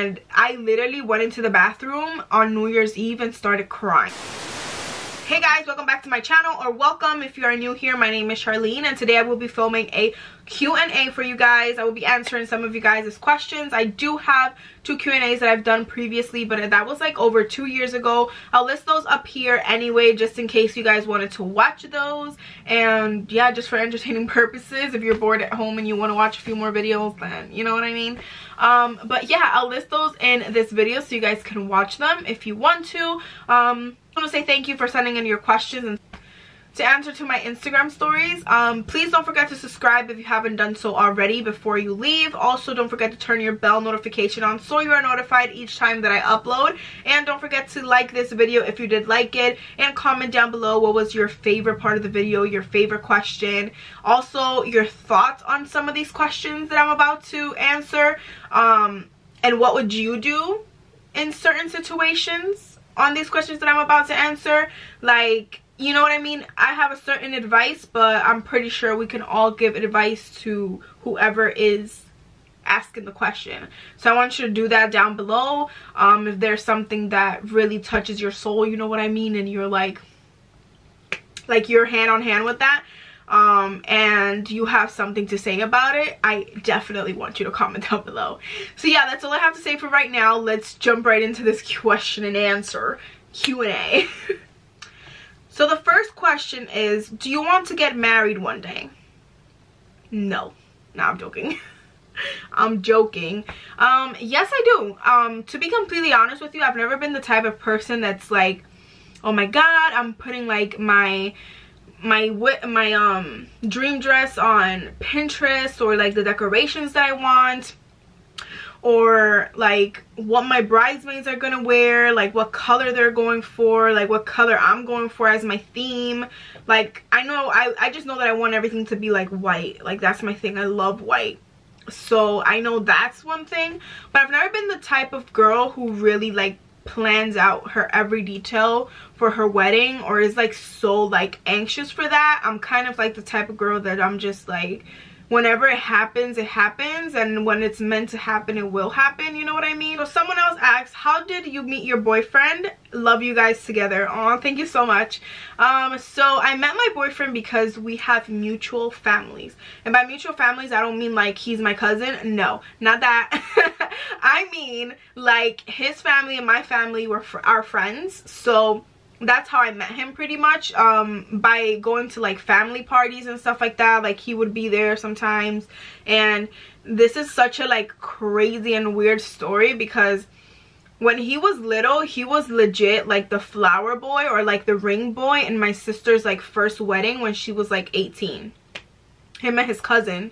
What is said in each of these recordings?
and I literally went into the bathroom on New Year's Eve and started crying. Hey guys, welcome back to my channel, or welcome if you are new here. My name is Charlene, and today I will be filming a Q&A for you guys. I will be answering some of you guys' questions. I do have 2 Q&As that I've done previously, but that was like over 2 years ago. I'll list those up here anyway, just in case you guys wanted to watch those. And yeah, just for entertaining purposes, if you're bored at home and you want to watch a few more videos, then you know what I mean. But yeah, I'll list those in this video so you guys can watch them if you want to. I want to say thank you for sending in your questions and to answer to my Instagram stories. Please don't forget to subscribe if you haven't done so already before you leave. Also, don't forget to turn your bell notification on so you are notified each time that I upload. And don't forget to like this video if you did like it, and comment down below what was your favorite part of the video, your favorite question, also your thoughts on some of these questions that I'm about to answer, and what would you do in certain situations on these questions that I'm about to answer. Like, you know what I mean? I have a certain advice, but I'm pretty sure we can all give advice to whoever is asking the question. So I want you to do that down below. If there's something that really touches your soul, you know what I mean, and you're like you're hand on hand with that, and you have something to say about it, I definitely want you to comment down below. So yeah, that's all I have to say for right now. Let's jump right into this question and answer Q&A. So the first question is, do you want to get married one day? No. No, I'm joking. I'm joking. Yes, I do. To be completely honest with you, I've never been the type of person that's like, oh my god, I'm putting like my dream dress on Pinterest, or like the decorations that I want, or like what my bridesmaids are gonna wear, like what color they're going for, like what color I'm going for as my theme. Like, I just know that I want everything to be like white. Like, that's my thing. I love white. So I know that's one thing, but I've never been the type of girl who really like plans out her every detail for her wedding, or is like so like anxious for that. I'm kind of like the type of girl that I'm just like, whenever it happens, it happens, and when it's meant to happen, it will happen, you know what I mean? So someone else asked, how did you meet your boyfriend? Love you guys together. Oh, thank you so much. So I met my boyfriend because we have mutual families, and by mutual families I don't mean like he's my cousin. No, not that. I mean like his family and my family are friends. So that's how I met him, pretty much, by going to like family parties and stuff like that. Like, he would be there sometimes. And this is such a like crazy and weird story, because when he was little, he was legit like the flower boy, or like the ring boy, in my sister's like first wedding when she was like 18. Him and his cousin,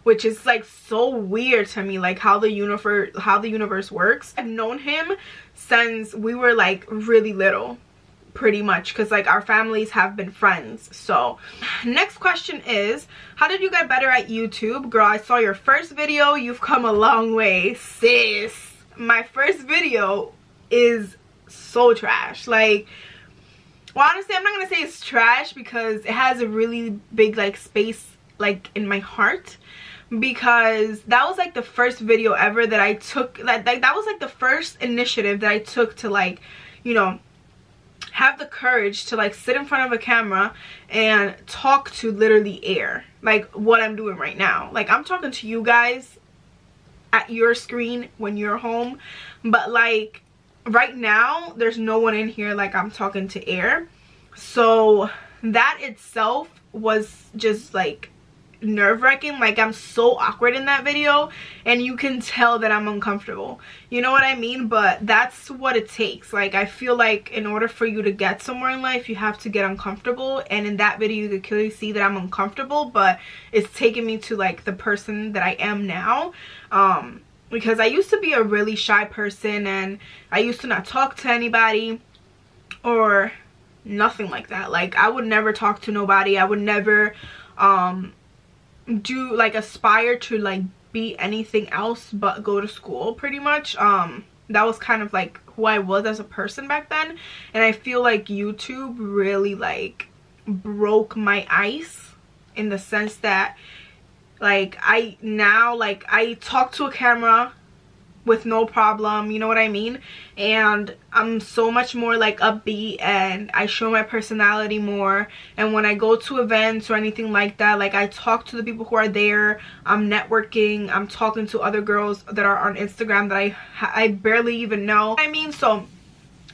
which is like so weird to me, like how the universe works. I've known him since we were like really little, pretty much, because like our families have been friends. So next question is, how did you get better at YouTube? Girl, I saw your first video. You've come a long way, sis. My first video is so trash. Like, well, honestly, I'm not gonna say it's trash, because it has a really big like space like in my heart, because that was like the first video ever that I took, that was like the first initiative that I took to like, you know, have the courage to like sit in front of a camera and talk to literally air, like what I'm doing right now. Like, I'm talking to you guys at your screen when you're home, but like right now there's no one in here, like I'm talking to air. So that itself was just like nerve-wracking. Like, I'm so awkward in that video, and you can tell that I'm uncomfortable, you know what I mean? But that's what it takes. Like, I feel like in order for you to get somewhere in life, you have to get uncomfortable, and in that video you could clearly see that I'm uncomfortable, but it's taken me to like the person that I am now. Because I used to be a really shy person, and I used to not talk to anybody or nothing like that. Like, I would never talk to nobody. I would never do like aspire to like be anything else but go to school, pretty much. That was kind of like who I was as a person back then, and I feel like YouTube really like broke my ice, in the sense that like I talk to a camera with no problem, you know what I mean? And I'm so much more like upbeat, and I show my personality more. And when I go to events or anything like that, like I talk to the people who are there, I'm networking, I'm talking to other girls that are on Instagram that I barely even know. I mean, so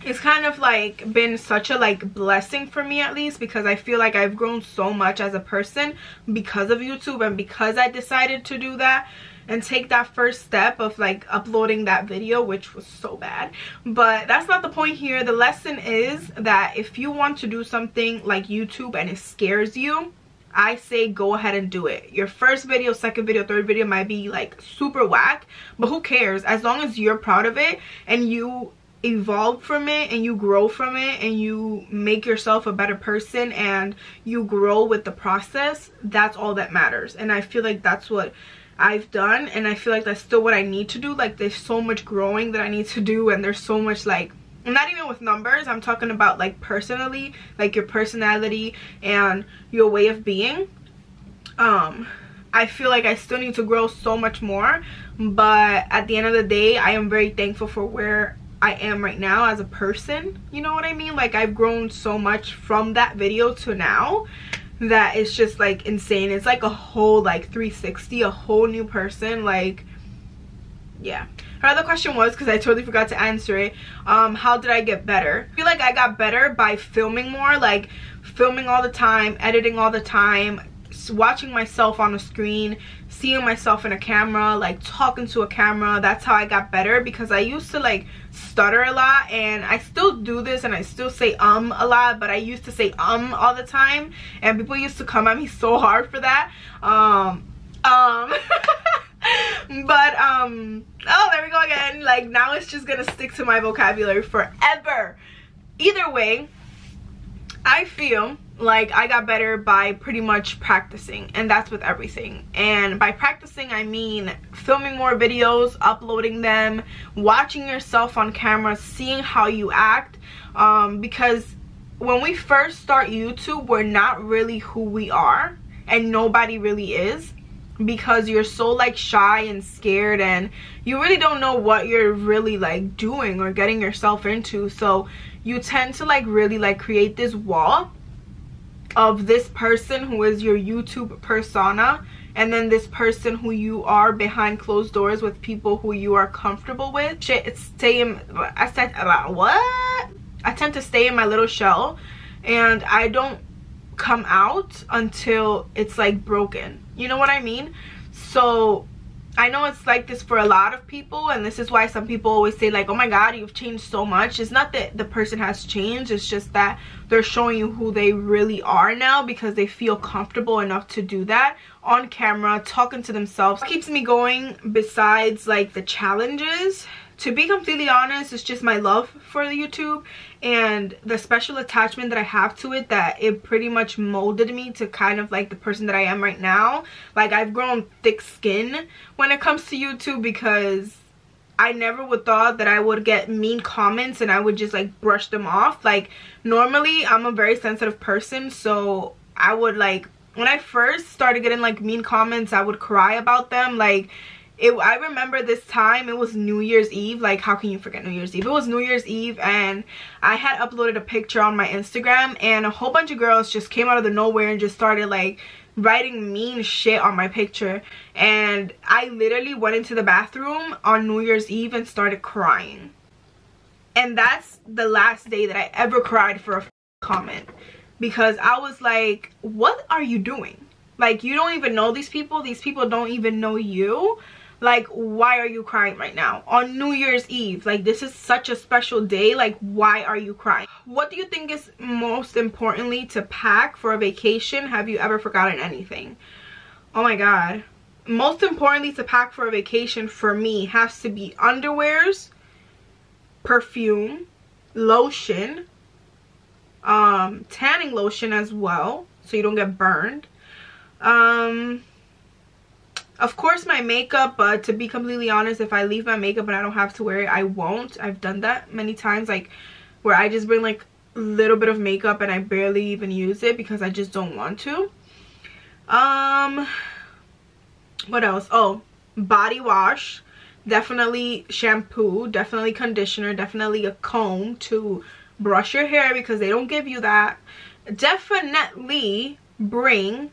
it's kind of like been such a like blessing for me, at least, because I feel like I've grown so much as a person because of YouTube, and because I decided to do that and take that first step of like uploading that video, which was so bad. But that's not the point here. The lesson is that if you want to do something like YouTube and it scares you, I say go ahead and do it. Your first video, second video, third video might be like super whack, but who cares? As long as you're proud of it and you evolve from it and you grow from it and you make yourself a better person and you grow with the process, that's all that matters. And I feel like that's what I've done, and I feel like that's still what I need to do. Like there's so much growing that I need to do, and there's so much, like, not even with numbers, I'm talking about like personally, like your personality and your way of being. I feel like I still need to grow so much more, but at the end of the day, I am very thankful for where I am right now as a person, you know what I mean? Like I've grown so much from that video to now that it's just like insane. It's like a whole like 360, a whole new person. Like, yeah. Her other question was, because I totally forgot to answer it, how did I get better? I feel like I got better by filming more, like filming all the time, editing all the time, watching myself on a screen, seeing myself in a camera, like talking to a camera. That's how I got better, because I used to like stutter a lot, and I still do this and I still say a lot, but I used to say all the time, and people used to come at me so hard for that. Oh, there we go again. Like now it's just gonna stick to my vocabulary forever. Either way, I feel like I got better by pretty much practicing, and that's with everything. And by practicing, I mean filming more videos, uploading them, watching yourself on camera, seeing how you act, because when we first start YouTube, we're not really who we are, and nobody really is, because you're so like shy and scared, and you really don't know what you're really like doing or getting yourself into. So you tend to like really like create this wall of this person who is your YouTube persona, and then this person who you are behind closed doors with people who you are comfortable with. I tend to stay in my little shell, and I don't come out until it's like broken, you know what I mean? So I know it's like this for a lot of people, and this is why some people always say like, oh my god, you've changed so much. It's not that the person has changed, it's just that they're showing you who they really are now, because they feel comfortable enough to do that on camera, talking to themselves. What keeps me going besides like the challenges, to be completely honest, it's just my love for the YouTube and the special attachment that I have to it, that it pretty much molded me to kind of like the person that I am right now. Like I've grown thick skin when it comes to YouTube, because I never would thought that I would get mean comments and I would just like brush them off. Like normally I'm a very sensitive person, so I would like, when I first started getting like mean comments, I would cry about them. Like I remember this time, it was New Year's Eve. Like how can you forget New Year's Eve? It was New Year's Eve, and I had uploaded a picture on my Instagram, and a whole bunch of girls just came out of the nowhere and just started like writing mean shit on my picture. And I literally went into the bathroom on New Year's Eve and started crying. And that's the last day that I ever cried for a comment, because I was like, what are you doing? Like, you don't even know these people don't even know you. Like, why are you crying right now on New Year's Eve? Like, this is such a special day. Like, why are you crying? What do you think is most importantly to pack for a vacation? Have you ever forgotten anything? Oh my god. Most importantly to pack for a vacation for me has to be underwears, perfume, lotion, tanning lotion as well, so you don't get burned. Of course my makeup, but to be completely honest, if I leave my makeup and I don't have to wear it, I won't. I've done that many times, like where I just bring like a little bit of makeup and I barely even use it because I just don't want to. What else? Oh, body wash. definitely shampoo, definitely conditioner, definitely a comb to brush your hair because they don't give you that. Definitely bring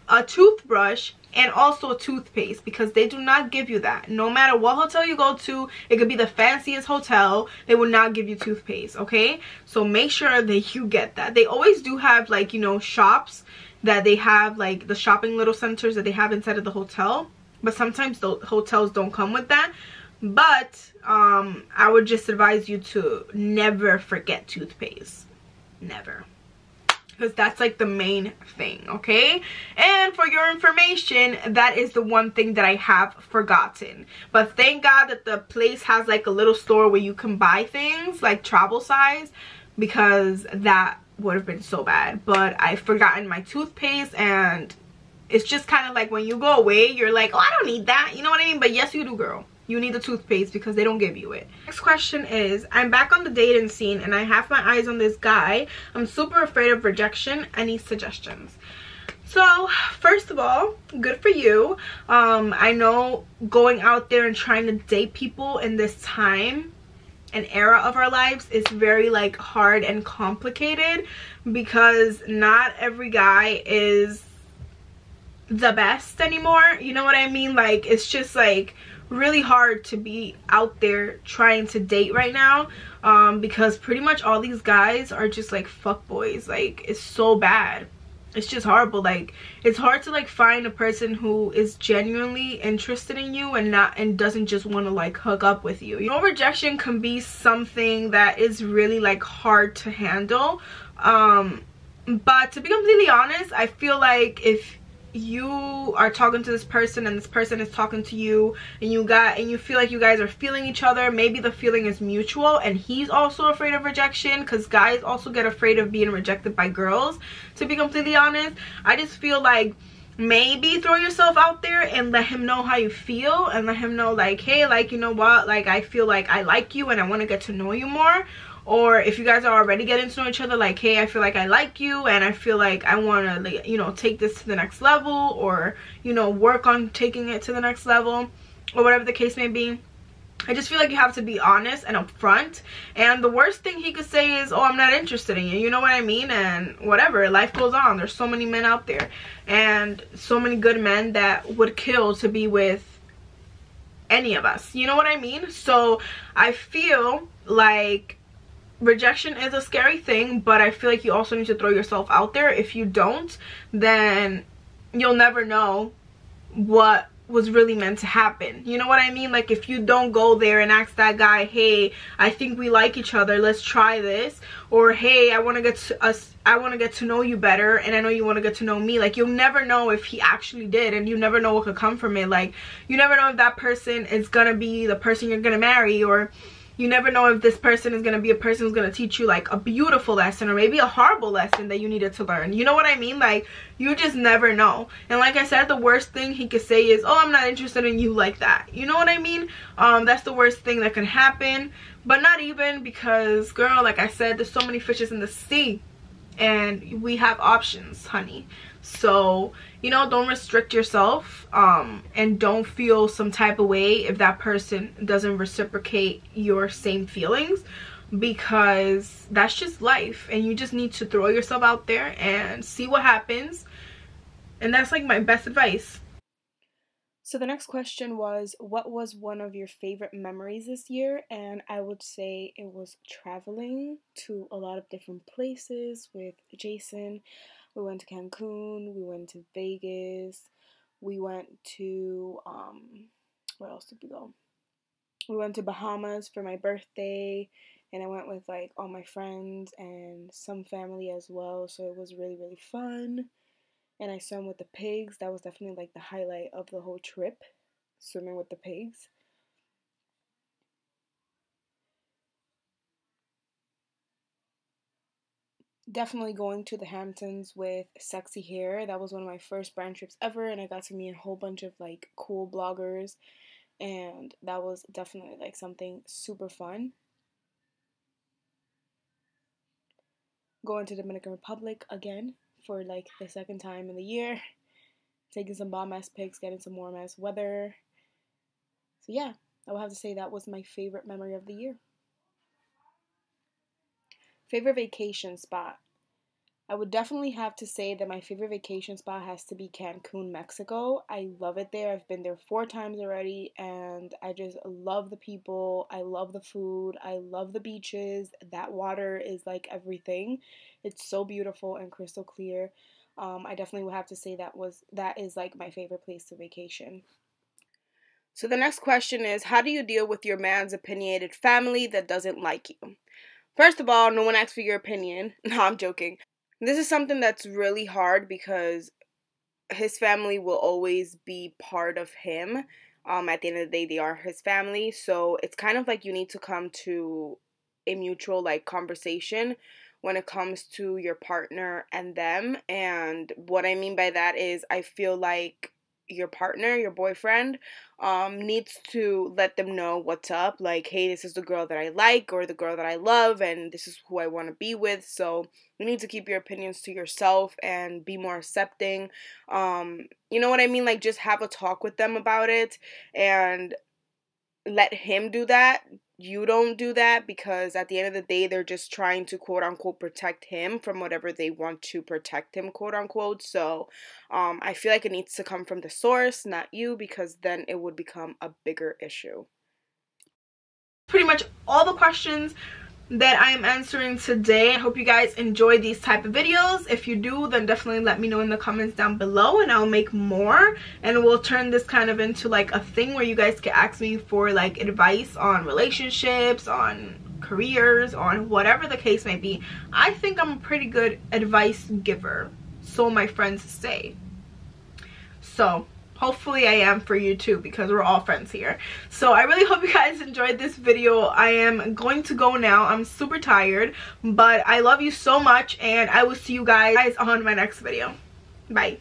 a toothbrush and also a toothpaste because they do not give you that. No matter what hotel you go to, it could be the fanciest hotel, they will not give you toothpaste, okay? So make sure that you get that. They always do have, like, you know, shops that they have, like the shopping little centers that they have inside of the hotel, but sometimes the hotels don't come with that. But I would just advise you to never forget toothpaste. Never, because that's like the main thing, okay? And for your information, that is the one thing that I have forgotten. But thank God that the place has like a little store where you can buy things like travel size, because that would have been so bad. But I've forgotten my toothpaste, and it's just kind of like when you go away, you're like, oh, I don't need that, you know what I mean? But yes, you do, girl. You need the toothpaste because they don't give you it. Next question is, I'm back on the dating scene and I have my eyes on this guy. I'm super afraid of rejection. Any suggestions? So first of all, good for you. I know going out there and trying to date people in this time and era of our lives is very like hard and complicated, because not every guy is the best anymore, you know what I mean? Like, it's just like really hard to be out there trying to date right now, because pretty much all these guys are just like fuck boys. Like, it's so bad, it's just horrible. Like, it's hard to like find a person who is genuinely interested in you and doesn't just want to like hook up with you. You know, rejection can be something that is really like hard to handle, but to be completely honest, I feel like if you are talking to this person and this person is talking to you, and you feel like you guys are feeling each other, maybe the feeling is mutual and he's also afraid of rejection, because guys also get afraid of being rejected by girls, to be completely honest. I just feel like maybe throw yourself out there and let him know how you feel, and let him know like, hey, like, you know what, like, I feel like I like you and I want to get to know you more. Or if you guys are already getting to know each other, like, hey, I feel like I like you and I feel like I want to, like, you know, take this to the next level, or, you know, work on taking it to the next level, or whatever the case may be. I just feel like you have to be honest and upfront. And the worst thing he could say is, oh, I'm not interested in you, you know what I mean? And whatever, life goes on. There's so many men out there, and so many good men that would kill to be with any of us, you know what I mean? So I feel like rejection is a scary thing, but I feel like you also need to throw yourself out there. If you don't, then you'll never know what was really meant to happen, you know what I mean? Like, if you don't go there and ask that guy, hey, I think we like each other, let's try this, or hey, I want to get to know you better, and I know you want to get to know me. Like, you'll never know if he actually did, and you never know what could come from it. Like, you never know if that person is gonna be the person you're gonna marry, or you never know if this person is going to be a person who's going to teach you like a beautiful lesson, or maybe a horrible lesson that you needed to learn. You know what I mean? Like, you just never know. And like I said, the worst thing he could say is, oh, I'm not interested in you like that. You know what I mean? That's the worst thing that can happen. But not even, because, girl, like I said, there's so many fishes in the sea, and we have options, honey. So, you know, don't restrict yourself, and don't feel some type of way if that person doesn't reciprocate your same feelings, because that's just life, and you just need to throw yourself out there and see what happens. And that's like my best advice. So the next question was, what was one of your favorite memories this year? And I would say it was traveling to a lot of different places with Jason. We went to Cancun, we went to Vegas, we went to, where else did we go? We went to Bahamas for my birthday, and I went with like all my friends and some family as well, so it was really, really fun. And I swam with the pigs. That was definitely like the highlight of the whole trip, swimming with the pigs. Definitely going to the Hamptons with Sexy Hair. That was one of my first brand trips ever, and I got to meet a whole bunch of like cool bloggers, and that was definitely like something super fun. Going to Dominican Republic again for like the second time in the year, taking some bomb ass pics, getting some warm ass weather. So yeah, I would have to say that was my favorite memory of the year. Favorite vacation spot. I would definitely have to say that my favorite vacation spot has to be Cancun, Mexico. I love it there. I've been there 4 times already, and I just love the people. I love the food. I love the beaches. That water is like everything. It's so beautiful and crystal clear. I definitely would have to say that is like my favorite place to vacation. So the next question is, how do you deal with your man's opinionated family that doesn't like you? First of all, no one asks for your opinion. No, I'm joking. This is something that's really hard because his family will always be part of him. At the end of the day, they are his family. So it's kind of like you need to come to a mutual like conversation when it comes to your partner and them. And what I mean by that is I feel like your partner, your boyfriend, needs to let them know what's up. Like, hey, this is the girl that I like or the girl that I love, and this is who I want to be with. So you need to keep your opinions to yourself and be more accepting. You know what I mean? Like, just have a talk with them about it and let him do that. You don't do that, because at the end of the day, they're just trying to quote unquote protect him from whatever they want to protect him, quote unquote. So I feel like it needs to come from the source, not you, because then it would become a bigger issue. Pretty much all the questions that I am answering today. I hope you guys enjoy these type of videos. If you do, then definitely let me know in the comments down below, and I'll make more, and we'll turn this kind of into like a thing where you guys can ask me for like advice on relationships, on careers, on whatever the case may be. I think I'm a pretty good advice giver, so my friends say. So hopefully I am for you too, because we're all friends here. So I really hope you guys enjoyed this video. I am going to go now. I'm super tired, but I love you so much, and I will see you guys on my next video. Bye.